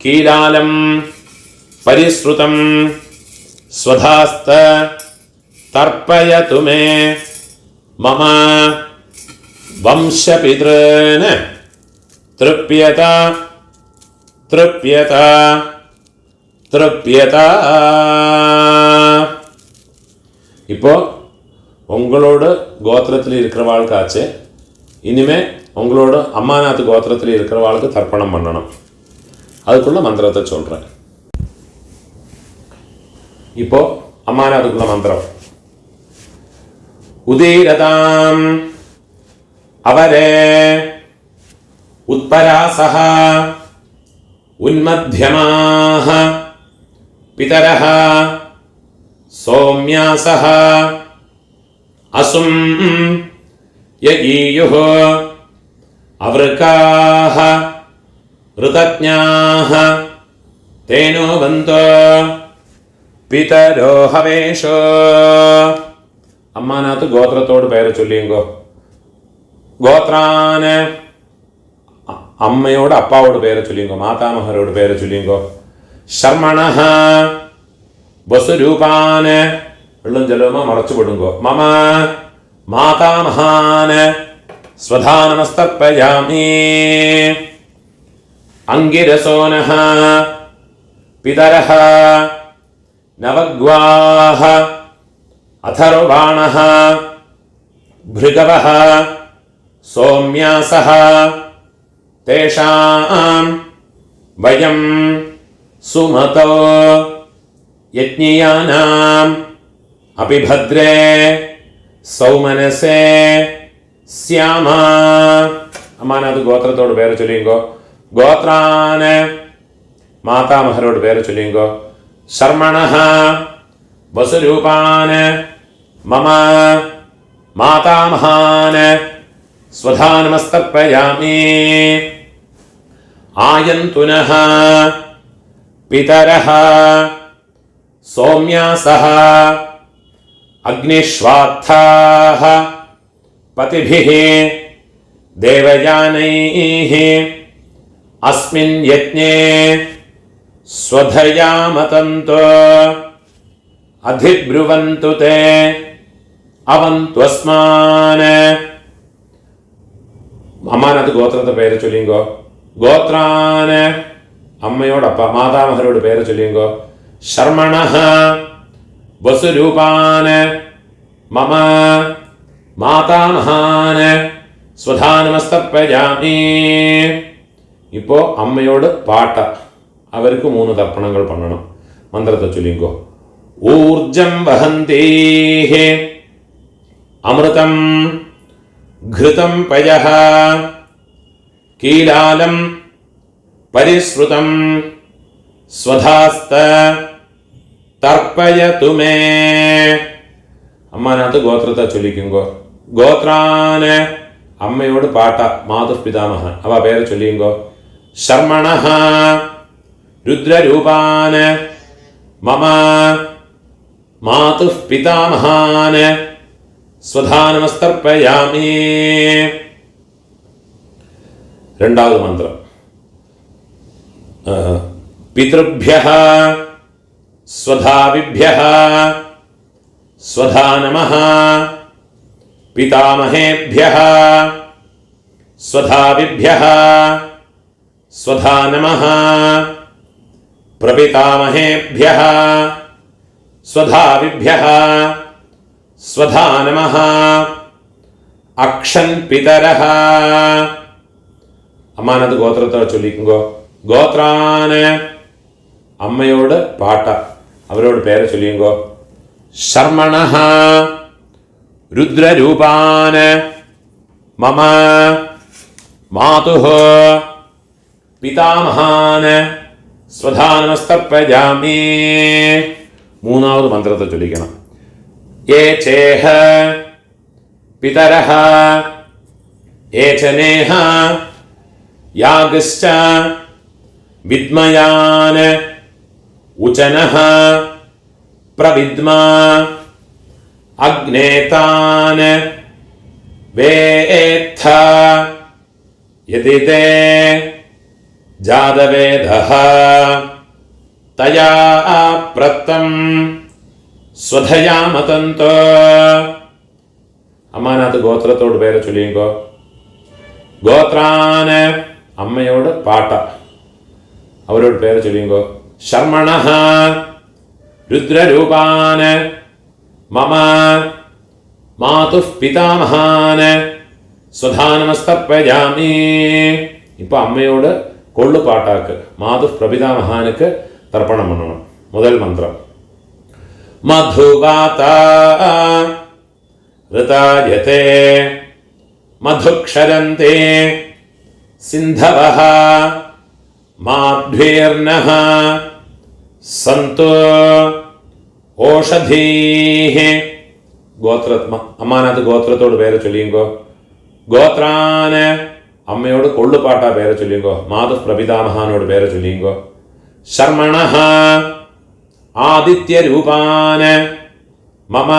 കീലാലം പരിശ്രുതം സ്വധാസ്ത തർപ്പയതു മേ മമ വംശപിതॄന് തൃപ്യത തൃപ്യത തൃപ്യത. இப்போ உங்களோட கோத்திரத்தில் இருக்கிறவாளுக்காச்சு இனிமே உங்களோட அம்மாநாத் கோத்திரத்தில் இருக்கிறவாளுக்கு தர்ப்பணம் பண்ணணும். அதுக்குள்ள மந்திரத்தை சொல்கிறேன். இப்போ அம்மாநாத்துக்குள்ள மந்திரம். உதீரதாம் அவரே உத்பராசஹ உன்மத்யமாஹ பிதரஹ சௌம்யாசஹ அசும் யஈயுஹ அவருக்காஹ ഋതജ്ഞാഃ തേനോ ബന്ധോ പിതരോ ഹവേഷോ. അമ്മാനാത്ത് ഗോത്രത്തോട് പേര് ചൊല്ലിയുങ്കോ ഗോത്രാന് അമ്മയോട് അപ്പാവോട് പേര് ചൊല്ലിയുങ്കോ മാതാമഹരോട് പേര് ചൊല്ലിയുങ്കോ ശർമ്മണഃ വസുരൂപാന് വെള്ളം ജലവുമ മറച്ചു വിടുങ്കോ മമ മാതാമഹാന് സ്വധാനമസ്തർപ്പയാമി അംഗിരസോനഃ പിതരഃ നവഗ്വാഃ അഥർവാണഃ ഭൃഗവഃ സൗമ്യാസഃ തേഷാം വയം സുമതോ യജ്ഞിയാനാം അപിഭദ്രേ സൗമനസേ സ്യാമ. അമ്മാനത് ഗോത്രത്തോട് പേര് ചൊല്ലിയുങ്കോ ഗോത്രാന് മാതാമഹരോട് പേര് ചൊല്ലിങ്കോ. ശർമ്മണഃ വസുരൂപാൻ മമ മാതാമഹാൻ സ്വധാ നമസ്തർപ്പയാമി. ആയന്തുനഃ പിതരഃ സൗമ്യാസഃ അഗ്നിശ്വാത്ഥാഃ പതിഭിഃ ദേവയാനൈഃ അസ്മിൻ യജ്ഞേ സ്വധയാ മതന്തു അധിബ്രുവന്തു തേ അവന്ത്വസ്മാൻ. അമ്മാനത്ത് ഗോത്രത്തെ പേര് ചൊല്ലിങ്കോ. ഗോത്രാന് അമ്മയോടപ്പ മാതാമഹരോട് പേര് ചൊല്ലിങ്കോ. ശർമ്മണഃ വസുരൂപാൻ മമ മാതാമഹാൻ സ്വധാ നമസ്തർപ്പയാമി. ഇപ്പോ അമ്മയോട് പാട്ട, അവർക്ക് 3 തർപ്പണങ്ങൾ പണ്ണണം. മന്ത്രത്തെ ചൊല്ലിങ്കോ. ഊർജം വഹന്തേഃ അമൃതം ഘൃതം പയഃ കീലാലം പരിശ്രുതം സ്വധാസ്ത തർപ്പയതു മേ. അമ്മാനത്ത് ഗോത്രത്തെ ചൊല്ലിക്കുങ്കോ. ഗോത്രാന് അമ്മയോട് പാട്ട, മാതുപിതാമഹ അവ പേര് ചൊല്ലിങ്കോ. ശർമ്മണഃ രുദ്രരൂപാൻ മമ മാതുഃ പിതാമഹാൻ സ്വധാ നമസ്തർപ്പയാമി. രണ്ടാമത് മന്ത്രം. പിതൃഭ്യഃ സ്വധാവിഭ്യഃ സ്വധാ നമഃ പിതാമഹേഭ്യഃ സ്വധാവിഭ്യഃ സ്വധാ നമഃ പ്രപിതാമഹേഭ്യഃ സ്വധാവിഭ്യഃ സ്വധാ നമഃ അക്ഷൻ പിതരഃ. അമ്മാനത് ഗോത്രത്തെ ചൊല്ലിക്കുങ്കോ. ഗോത്രാന് അമ്മയോട് പാട്ട, അവരോട് പേര് ചൊല്ലിയുങ്കോ. ശർമ്മണഃ രുദ്രരൂപാൻ മമ മാതുഃ പിതാമഹാൻ സ്വധാ നമസ്തർപ്പയാമി. മൂന്നാമത് മന്ത്രത്തെ ചൊല്ലിക്കണം. യേ ചേഹ പിതരഃ ഏചനേഹ യാഗശ്ച വിദ്മയാൻ ഉചനഃ പ്രവിദ്മ അഗ്നേതാൻ വേത്ഥ യതി തേ ജാതവേദഃ തയാ പ്രത്തം സ്വധയാ മതന്തു. അമ്മാനത്ത് ഗോത്രത്തോട് പേര് ചൊല്ലിയുങ്കോ. ഗോത്രാന് അമ്മയോട് പാട്ട, അവരോട് പേര് ചൊല്ലിയുങ്കോ. ശർമ്മണഃ രുദ്രരൂപാൻ മമ മാതുഃ പിതാമഹാൻ സ്വധാ നമസ്തർപ്പയാമി. ഇപ്പൊ അമ്മയോട് കൊള്ളുപാട്ടാക്ക്, മാതുഃ പ്രപിതാമഹാനുക്ക് തർപ്പണം പണ്ണണം. മുതൽ മന്ത്രം. മധുവാത ഋതായതേ മധുക്ഷരന്തേ സിന്ധവഃ മാധ്വീർനഃ സന്തു ഓഷധീഃ. അമ്മാനത്ത് ഗോത്രത്തോട് പേര് ചൊല്ലിയുങ്കോ. ഗോത്രാന് അമ്മയോട് കൊള്ളുപാട്ട പേര് ചൊല്ലിയുങ്കോ. മാതുഃ പ്രപിതാമഹാനോട് പേര് ചൊല്ലിയുങ്കോ. ശർമ്മണഃ ആദിത്യരൂപാൻ മമ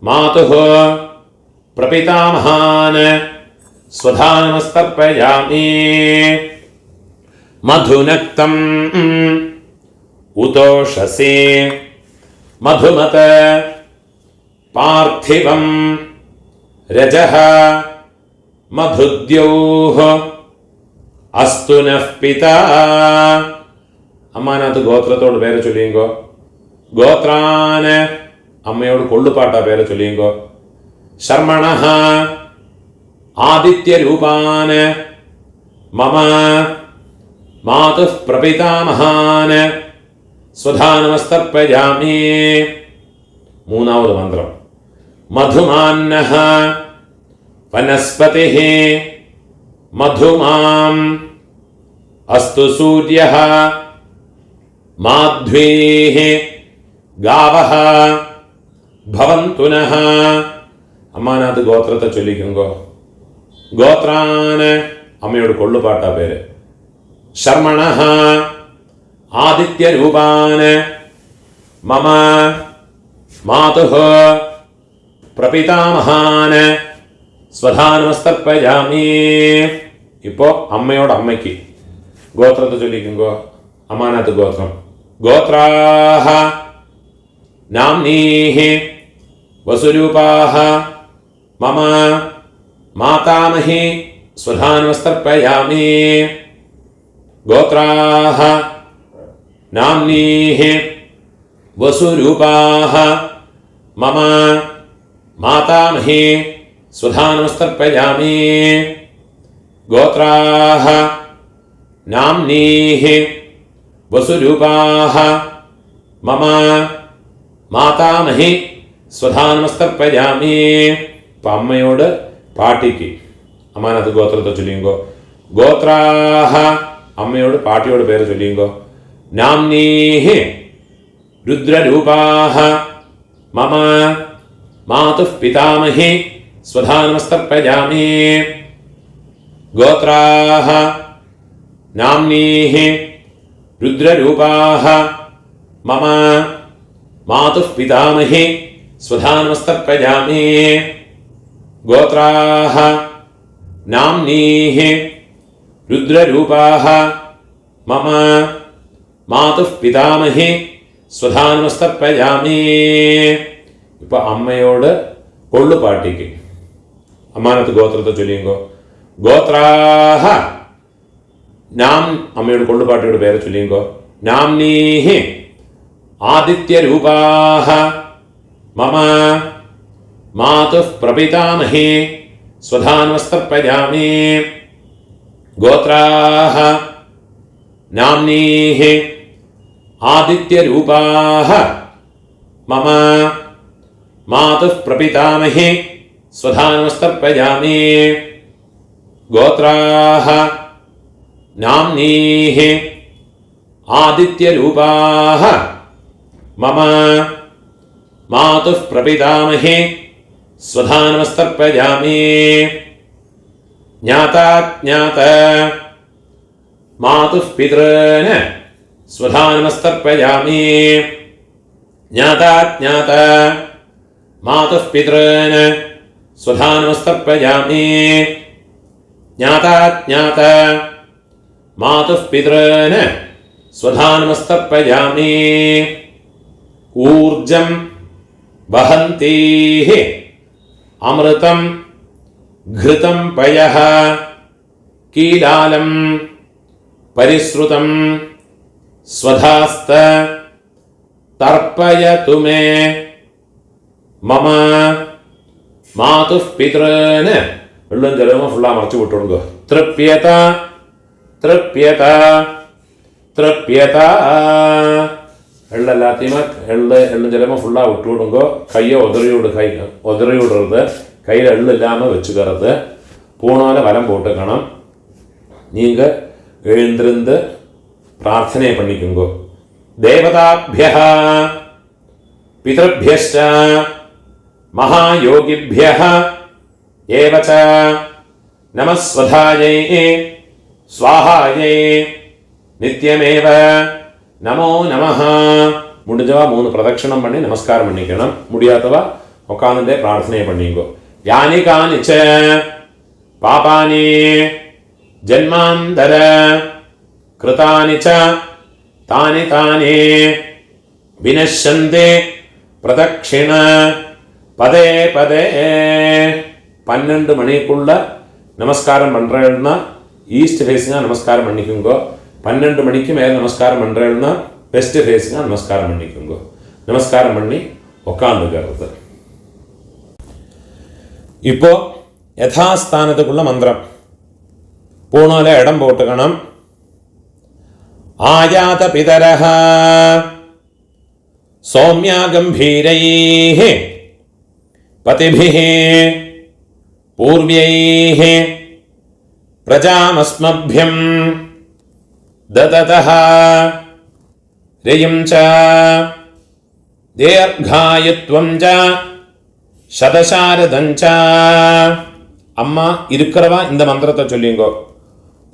മാതുഃ പ്രപിതാമഹാൻ സ്വധാ നമസ്തർപ്പയാമി. മധുനക്തം ഉതോഷസി മധുമത പാർത്ഥിവം രജഃ മധുദ്യൗഃ അസ്തു നഃ പിതാ. അമ്മാനത്ത് ഗോത്രത്തോട് പേര് ചൊല്ലിയുങ്കോ. ഗോത്രാന് അമ്മയോട് കൊള്ളുപാട്ട പേര് ചൊല്ലിയുങ്കോ. ശർമ്മണഃ ആദിത്യരൂപാൻ മമ മാതുഃ പ്രപിതാമഹാൻ സ്വധാ നമസ്തർപ്പയാമി. മൂന്നാമത് മന്ത്രം. മധുമാന്നഃ വനസ്പതിഃ മധുമാം അസ്തു സൂര്യഃ മാധ്വീഃ ഗാവഃ ഭവന്തു നഃ. അമ്മാനകത്ത് ഗോത്രത്തെ ചൊല്ലിക്കുങ്കോ. ഗോത്രാന് അമ്മയോട് കൊള്ളുപാട്ടാ പേര്. ശർമ്മണഃ ആദിത്യരൂപാന് മമ മാതുഃ പ്രപിതാമഹാന് സ്വധാനമസ്തർപ്പയാമി. ഇപ്പോ അമ്മയോട് അമ്മയ്ക്ക് ഗോത്രത്തെ ചൊല്ലിക്കുങ്കോ. അമ്മാനകത്ത് ഗോത്രം. ഗോത്രാഹ നാംനീഃ വസുരൂപാഹ മമ മാതാമഹി സ്വധാനമസ്തർപ്പയാമി. ഗോത്രാഹ നാംനീഃ വസുരൂപാഹ മമ മാതാമഹി സ്വധാനമസ്തർപ്പയാമി. ഗോത്രാഹ നാംനീഃ വസുരൂപാഹ മമ മാതാമഹി സ്വധാനമസ്തർപ്പയാമി. ഇപ്പം അമ്മയോട് പാട്ടിക്ക് അമ്മാനകത്ത് ഗോത്രത്തെ ചൊല്ലിയുങ്കോ. ഗോത്രാഹ അമ്മയോട് പാട്ടിയോട് പേര് ചൊല്ലിയുങ്കോ. നാംനീഃ രുദ്രരൂപാഹ മമ മാതുഃ പിതാമഹി സ്വധാനമസ്തർപ്പയാമി. ഗോത്രാഹ നാംനീഃ രുദ്രരൂപാഹ മമ മാതുഃ പിതാമഹി സ്വധാനമസ്തർപ്പയാമി. ഗോത്രാഹ നാംനീഃ രുദ്രരൂപാഹ മമ മാതുഃ പിതാമഹി സ്വധാനമസ്തർപ്പയാമി. ഇപ്പൊ അമ്മയോട് കൊള്ളുപാട്ടിക്ക് അമ്മാനത്ത് ഗോത്രത്തെ ചൊല്ലിയുങ്കോ. ഗോത്രാഹ നാം അമ്മയോട് കൊള്ളുപാട്ടിയുടെ പേരെ ചൊല്ലിയുങ്കോ. നാംനീഃ ആദിത്യരൂപാഹ മമ മാതുഃ പ്രപിതാമഹി സ്വധാനമസ്തർപ്പയാമി. ഗോത്രാഹ നാംനീഃ ആദിത്യരൂപാഹ മമ മാതുഃ പ്രപിതാമഹി സ്വധാനമസ്തർപ്പയാമി. ഗോത്രാഹ നാംനീഃ ആദിത്യരൂപാഹ മമ മാതുഃ പ്രപിതാമഹി സ്വധാനമസ്തർപ്പയാമി. ജ്ഞാതാജ്ഞാത മാതുഃ പിതॄന് സ്വധാനമസ്തർപ്പയാമി. ജ്ഞാതാജ്ഞാത മാതുഃ പിതॄന് സ്വധാനമസ്തർപ്പയാമി. ജ്ഞാതാജ്ഞാത മാതുഃ പിതॄന് സ്വധാനമസ്തർപ്പയാമി. ഊർജം വഹന്തീഃ അമൃതം ഘൃതം പയഃ കീലാലം പരിശ്രുതം സ്വധാസ്ത തർപ്പയതു മേ മമ മാതുഃ പിതॄന്. വെള്ളം ജലമോ ഫുള്ളാ മറച്ചു വിട്ടുകൊടുക്കുക. തൃപ്യത തൃപ്യത തൃപ്യത. എള്ളല്ലാത്തീമ എള്ളും ജലമോ ഫുള്ളാ വിട്ടുകൊടുങ്കോ. കയ്യോ ഒതറിവിടരുത്. കയ്യിൽ എള്ളില്ലാമ വെച്ചുകறது. പൂണോല വലം போட்டு கணம். நீங்க எழுந்திருந்து பிரார்த்தனை பண்ணிக்குங்கோ. தேவதாभ्यः பிதृभ्यश्च महायोगिभ्यः एव च नमः स्वधायै स्वाहायै நித்தியமேவ நமோ நமஹ. முடிஞ்சவா 3 பிரதட்சணம் பண்ணி நமஸ்காரம் பண்ணிக்கணும். முடியாதவா உட்கார்ந்துட்டே பிரார்த்தனை பண்ணிங்கோ. யானி கானிச்ச பாபானி ஜன்மாந்தர கிருதானி ச தானி தானி வினஷ்யந்தே பிரதட்சிண பதே பதே. 12 மணிக்குள்ள நமஸ்காரம் பண்றேன்னா ஈஸ்ட் ஃபேஸிங்கா நமஸ்காரம் பண்ணிக்குங்கோ. 12 மணிக்கு மேலே நமஸ்காரம் பண்றேன்னா வெஸ்ட் ஃபேஸிங்கா நமஸ்காரம் பண்ணிக்குங்கோ. நமஸ்காரம் பண்ணி உட்காந்துக்கிறது. இப்போ യഥാസ്ഥാനത്തുള്ള മന്ത്രം പൂണോല ഇടം പോട്ടുകണം. ആയാത പിതരഃ സൗമ്യ ഗംഭീരൈഃ പതിഭിഃ പൂർവ്യൈഃ പ്രജാമസ്മഭ്യം ദതതഃ രയും ച ദീർഘായുത്വം ച ശതശാരദം ച. അമ്മ இருக்கிறவா இந்த மந்திரத்தை சொல்லிங்கோ.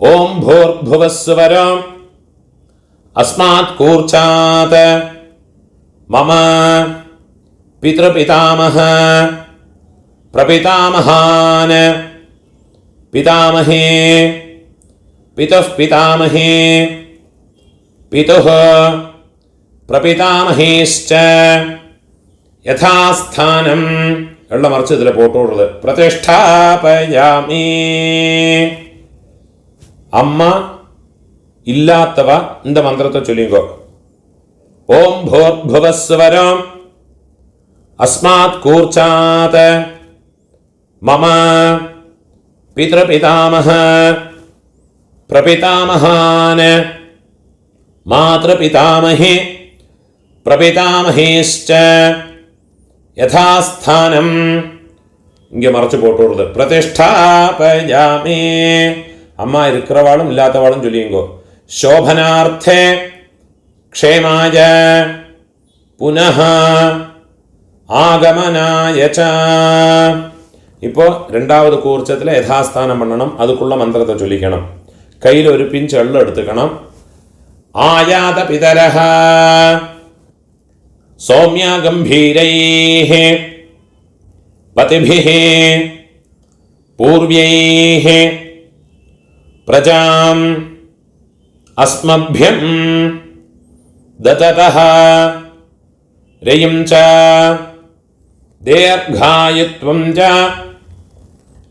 ஓம் பூர்புவஸ்வரம் அஸ்மாத் கூர்ச்சாத் மம பித்ருபிதாமஹ பிரபிதாமஹான் பிதாமஹே பிதுः பிதாமஹே பிதுः பிரபிதாமஹேश्च யதாஸ்தானம் எல்லாம் மறைச்சு இதில் போட்டு விடுறது. பிரதிஷ்டாபயாமி. அம்மா இல்லாதவா இந்த மந்திரத்தை சொல்லிங்கோ. ஓம் பூர்புவஸ்வரம் அஸ்மாத் கூர்ச்சாத் மம பித்ருபிதாமஹ பிரபிதாமஹான் மாத்ருபிதாமஹே பிரபிதாமஹேश्च யதாஸ்தானம் இங்கே மறைச்சு போட்டு விடுறது. பிரதிஷ்டாபயாமி. அம்மா இருக்கிறவாளும் இல்லாதவாளும் சொல்லியுங்கோ. சோபனார்த்தே க்ஷேமாய புனः ஆகமனாய ச. இப்போ ரெண்டாவது கூர்ச்சத்தில் யதாஸ்தானம் பண்ணணும். அதுக்குள்ள மந்திரத்தை சொல்லிக்கணும். கையில் ஒரு பிஞ்ச் எள்ளு எடுத்துக்கணும். ஆயாத பிதரஹ சௌமியா கம்பீரைः பதிபிः பூர்வைः பிரஜாம் அஸ்மभ्यं தததः ரயும் ச தீர்காயுத்வம் ச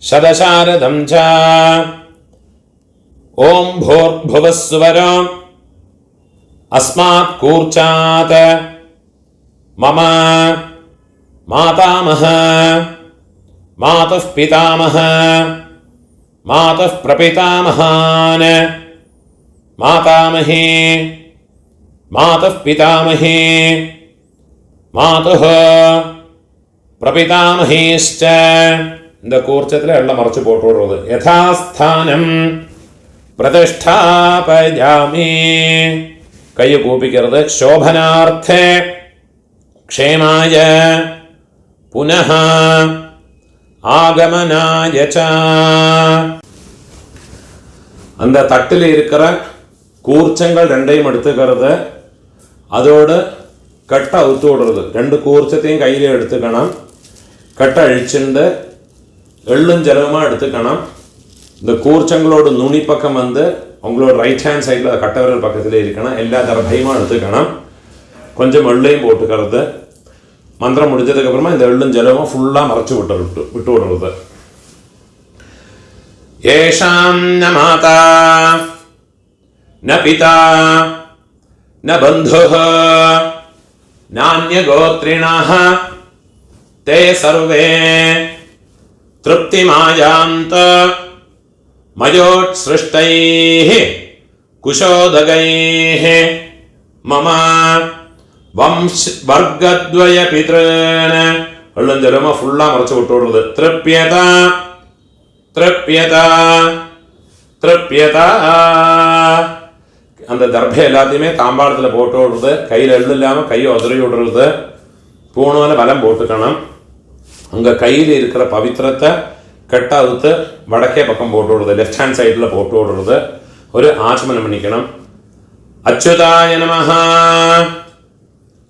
சதசாரதம் ச. ஓம் பூர்புவஸ்வரம் அஸ்மாத் கூர்ச்சாத் மம மாதாமஹ மாதுः பிதாமஹ மாதுः பிரபிதாமஹான் மாதாமஹே மாதுः பிதாமஹே மாதுः பிரபிதாமஹேश्च. இந்த கூர்ச்சத்தில் எல்லாம் மறைச்சு போட்டு விடுறது. யதாஸ்தானம் பிரதிஷ்டாபயாமி. கையை கூப்பிக்கிறது. சோபனார்த்தே க்ஷேமாய புனः ஆகமனாய ச. அந்த தட்டில் இருக்கிற கூர்ச்சங்கள் ரெண்டையும் எடுத்துக்கிறது. அதோடு கட்டை அவுத்து விடுறது. ரெண்டு கூர்ச்சத்தையும் கையில் எடுத்துக்கணும். கட்டை அழிச்சுண்டு எள்ளும் ஜலமாக எடுத்துக்கணும். இந்த கூர்ச்சங்களோட நுனி பக்கம் வந்து உங்களோட ரைட் ஹேண்ட் சைடில் கட்டை விரல் பக்கத்தில் இருக்கணும். எல்லா தரப்பையுமா எடுத்துக்கணும். கொஞ்சம் எள்ளையும் போட்டுக்கிறது. மந்திரம் முடிஞ்சதுக்கு அப்புறமா இந்த எள்ளும் ஜலமும் ஃபுல்லாக மறைச்சு விட்டு விடுறது. ஏஷாம் ந மாதா ந பிதா ந பந்துः நான்யகோத்ரிணः தே சர்வே திருப்திமாயாந்த மயோத்ஸ்ருஷ்டைः குஷோதகைः மம வர்க்கத்வய பித்ருன். எள்ளுஞ்சலமா ஃபுல்லா மறைச்சு விட்டு விடுறது. திருப்யதா திருப்யதா திருப்யதா. அந்த தர்பை எல்லாத்தையுமே தாம்பாளத்தில் போட்டு விடுறது. கையில் எள்ளு இல்லாமல் கையை உதறி விடுறது. பூணூல பலம் போட்டுக்கணும். அங்கே கையில் இருக்கிற பவித்திரத்தை கட்ட அவுத்து வடக்கே பக்கம் போட்டு விடுறது. லெஃப்ட் ஹேண்ட் சைடில் போட்டு விடுறது. ஒரு ஆச்சமனம் பண்ணிக்கணும். அச்சுதாய நமஹ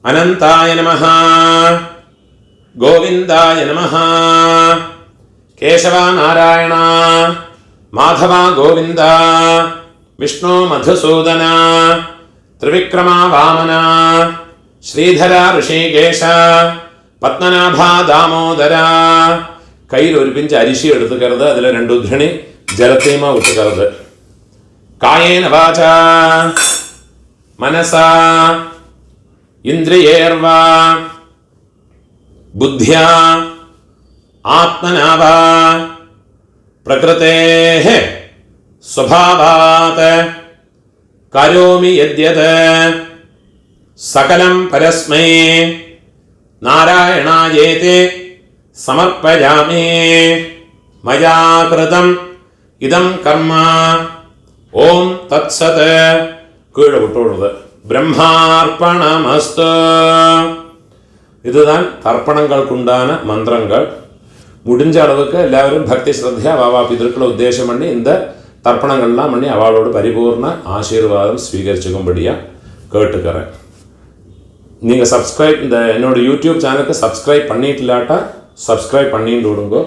அனந்தாய நமஹ கோவிந்தாய நமஹ கேசவா நாராயண மாதவா கோவிந்தா விஷ்ணு மதுசூதன திரிவிக்ரமா வாமனா ஸ்ரீதரா ரிஷிகேஷ பத்மநாபா தாமோதரா. கையில் ஒரு பிஞ்சு அரிசி எடுத்துக்கிறது. அதில் 2 உத்ரணி ஜலத்தையுமா விட்டுக்கிறது. காயேன வாசா மனசா இந்திரியேர்வா புத்தியா ஆத்மனாவா பிரகிருதேஹ ஸ்வபாவாத் கரோமி யத்யத் சகலம் பரஸ்மை நாராயணாயேதி சமர்ப்பயாமி. மயா கிருதம் இதம் கர்ம. ஓம் தத்சத். கீழே விட்டுவிடுறது. பிரம்மார்ப்பணமஸ்து. இதுதான் தர்ப்பணங்களுக்குண்டான மந்திரங்கள். முடிஞ்ச அளவுக்கு எல்லாரும் பக்தி ஸ்ரத்தையா வாவா பிதற்களை உத்தேசம் பண்ணி இந்த தர்ப்பணங்கள்லாம் பண்ணி அவளோட பரிபூர்ண ஆசீர்வாதம் ஸ்வீகரிச்சுக்கும்படியாக கேட்டுக்கிறேன். நீங்கள் சப்ஸ்கிரைப் இந்த என்னோடய யூடியூப் சேனலுக்கு சப்ஸ்கிரைப் பண்ணிட்டு இல்லாட்டா சப்ஸ்கிரைப் பண்ணிட்டு விடுங்க.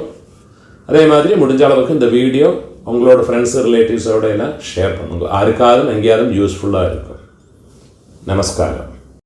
அதே மாதிரி முடிஞ்ச அளவுக்கு இந்த வீடியோ உங்களோட ஃப்ரெண்ட்ஸு ரிலேட்டிவ்ஸோட எல்லாம் ஷேர் பண்ணுங்க. யாருக்காவது எங்கேயாவது யூஸ்ஃபுல்லாக இருக்கும். நமஸ்காரம்.